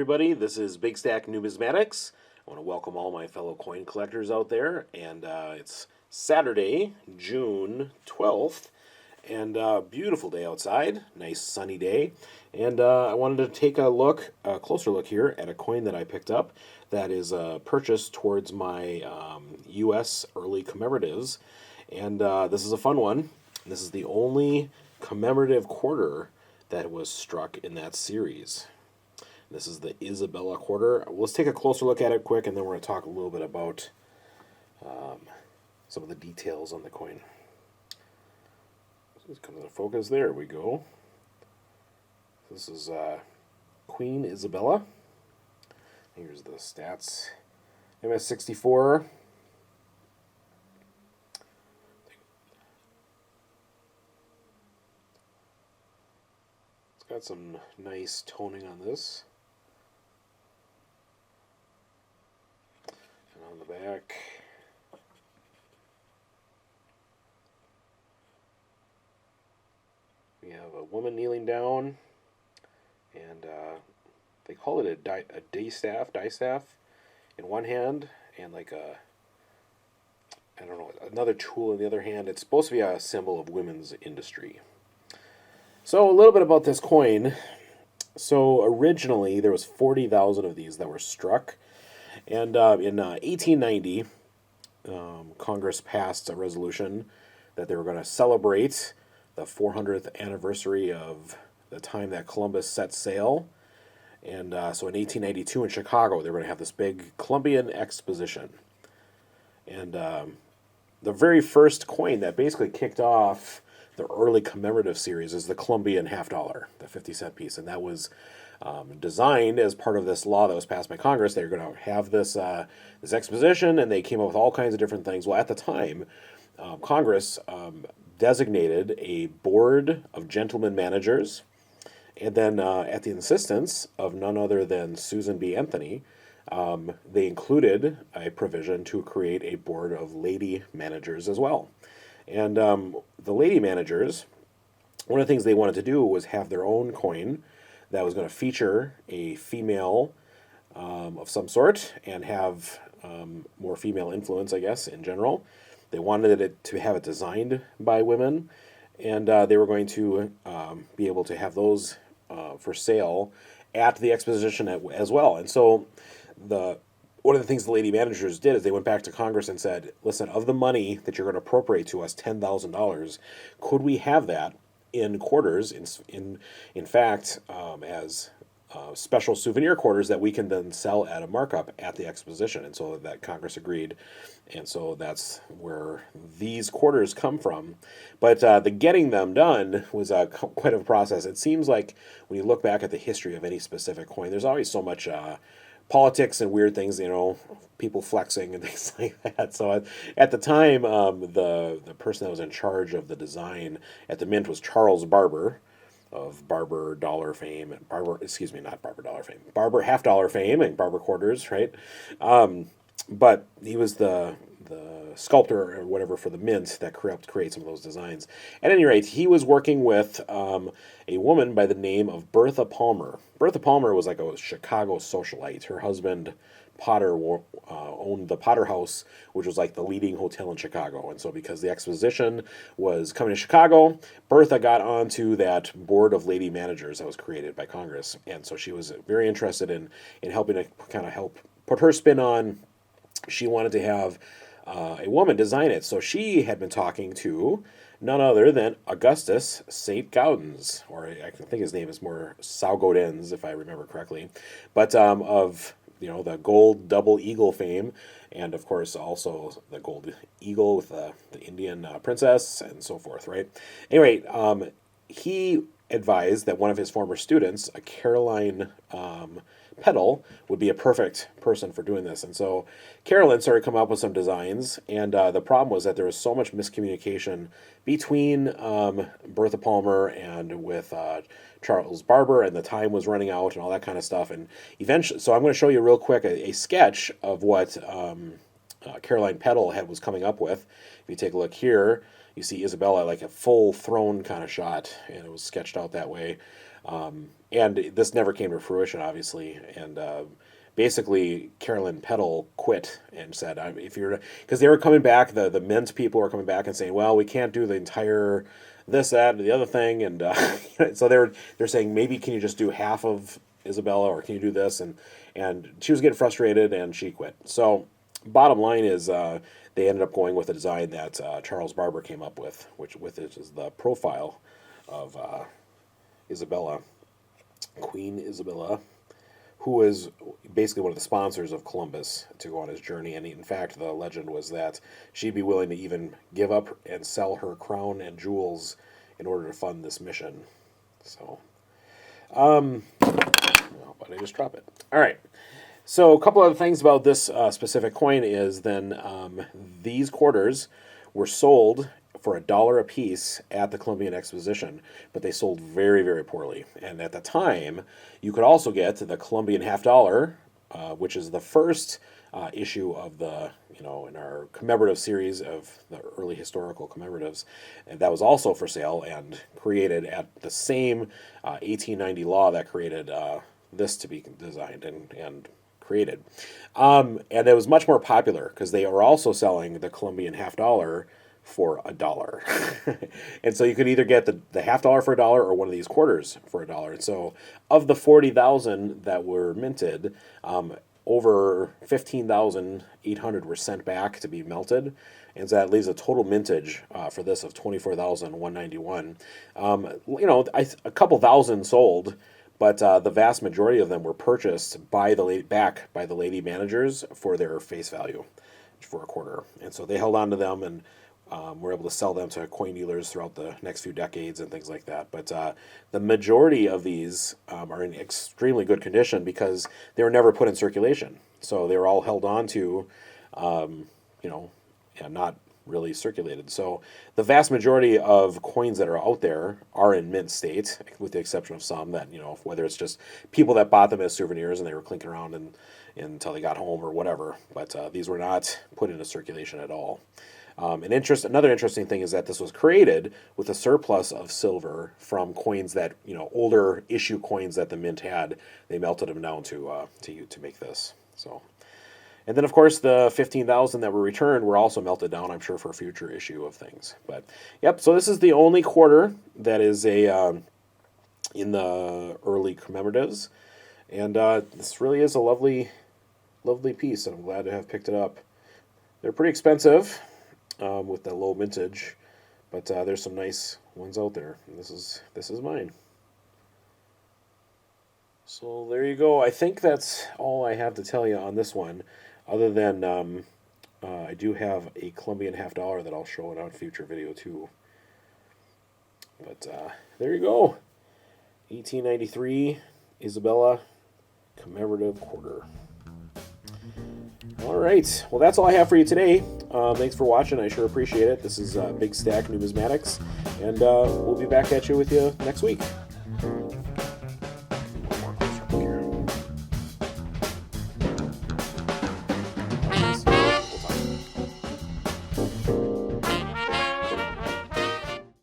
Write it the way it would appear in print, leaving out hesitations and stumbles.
everybody. This is Big Stack Numismatics. I want to welcome all my fellow coin collectors out there. And it's Saturday, June 12th. And beautiful day outside. Nice sunny day. And I wanted to take a closer look here at a coin that I picked up that is purchased towards my US early commemoratives. And this is a fun one. This is the only commemorative quarter that was struck in that series. This is the Isabella Quarter. Let's take a closer look at it quick, and then we're going to talk a little bit about some of the details on the coin. So this comes into focus. There we go. This is Queen Isabella. Here's the stats. MS64. It's got some nice toning on this. On the back, we have a woman kneeling down, and they call it a distaff in one hand, and like another tool in the other hand. It's supposed to be a symbol of women's industry. So a little bit about this coin. So originally there was 40,000 of these that were struck. And in 1890, Congress passed a resolution that they were going to celebrate the 400th anniversary of the time that Columbus set sail. And so in 1892 in Chicago, they were going to have this big Columbian Exposition. And the very first coin that basically kicked off the early commemorative series is the Columbian $50, the 50-cent piece. And that was designed as part of this law that was passed by Congress. They were going to have this this exposition, and they came up with all kinds of different things. Well, at the time, Congress designated a board of gentlemen managers, and then at the insistence of none other than Susan B. Anthony, they included a provision to create a board of lady managers as well. And the lady managers, one of the things they wanted to do was have their own coin that was going to feature a female of some sort and have more female influence, I guess, in general. They wanted it to have it designed by women, and they were going to be able to have those for sale at the exposition as well. And so one of the things the lady managers did is they went back to Congress and said, listen, of the money that you're going to appropriate to us, $10,000, could we have that in quarters, in fact, as special souvenir quarters that we can then sell at a markup at the exposition? And so that Congress agreed, and so that's where these quarters come from. But the getting them done was quite a process. It seems like when you look back at the history of any specific coin, there's always so much politics and weird things, people flexing and things like that. So at the time, the person that was in charge of the design at the mint was Charles Barber of Barber Dollar fame, and Barber half dollar fame and Barber quarters, right? But he was the sculptor or whatever for the mint that helped create some of those designs. At any rate, he was working with a woman by the name of Bertha Palmer. Bertha Palmer was like a Chicago socialite. Her husband, Potter, owned the Potter House, which was like the leading hotel in Chicago. And so because the exposition was coming to Chicago, Bertha got onto that board of lady managers that was created by Congress. And so she was very interested in helping to kind of help put her spin on. She wanted to have a woman design it. So she had been talking to none other than Augustus St. Gaudens, or I think his name is more Saugodens, if I remember correctly, but of the gold double eagle fame, and of course also the gold eagle with the Indian princess and so forth, right? Anyway, he advised that one of his former students, a Caroline Peddle, would be a perfect person for doing this. And so Carolyn started coming up with some designs, and the problem was that there was so much miscommunication between Bertha Palmer and with Charles Barber, and the time was running out and all that kind of stuff. And eventually, so I'm going to show you real quick a sketch of what Caroline Peddle was coming up with. If you take a look here, you see Isabella like a full throne kind of shot, and it was sketched out that way. And this never came to fruition, obviously. And basically, Carolyn Peddle quit and said, "If you're," because they were coming back, the men's people were coming back and saying, "Well, we can't do the entire this, that, and the other thing," and so they're saying, maybe can you just do half of Isabella, or can you do this? And she was getting frustrated, and she quit. So bottom line is, they ended up going with a design that Charles Barber came up with, which is the profile of Isabella, Queen Isabella, who is basically one of the sponsors of Columbus to go on his journey. And in fact, the legend was that she'd be willing to even give up and sell her crown and jewels in order to fund this mission. So, no, but I just drop it. All right. So a couple other things about this specific coin is then these quarters were sold for $1 a piece at the Columbian Exposition, but they sold very, very poorly. And at the time, you could also get the Columbian half dollar, which is the first issue of the, in our commemorative series of the early historical commemoratives. And that was also for sale and created at the same 1890 law that created this to be designed and created. And it was much more popular because they were also selling the Columbian half dollar for $1. And so you could either get the half dollar for $1 or one of these quarters for $1. And so of the 40,000 that were minted, over 15,800 were sent back to be melted. And so that leaves a total mintage for this of 24,191. A couple thousand sold, but the vast majority of them were purchased by the lady managers for their face value for a quarter. And so they held on to them and were able to sell them to coin dealers throughout the next few decades and things like that. But the majority of these are in extremely good condition because they were never put in circulation. So they were all held on to, not really circulated. So the vast majority of coins that are out there are in mint state, with the exception of some that, whether it's just people that bought them as souvenirs and they were clinking around until they got home or whatever. But these were not put into circulation at all. Another interesting thing is that this was created with a surplus of silver from coins that, older issue coins that the mint had. They melted them down to make this. So, and then of course the 15,000 that were returned were also melted down, I'm sure, for a future issue of things. But yep, so this is the only quarter that is in the early commemoratives, and this really is a lovely, lovely piece, and I'm glad to have picked it up. They're pretty expensive. With the low mintage, but there's some nice ones out there. And this is mine. So there you go. I think that's all I have to tell you on this one, other than I do have a Columbian half dollar that I'll show in a future video too. But there you go. 1893 Isabella Commemorative Quarter. All right. Well, that's all I have for you today. Thanks for watching. I sure appreciate it. This is Big Stack Numismatics, and we'll be back at you next week.